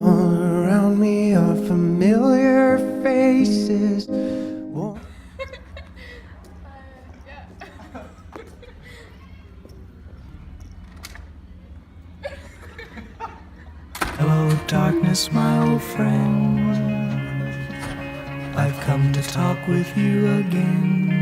All around me are familiar faces. Hello, darkness, my old friend. I've come to talk with you again.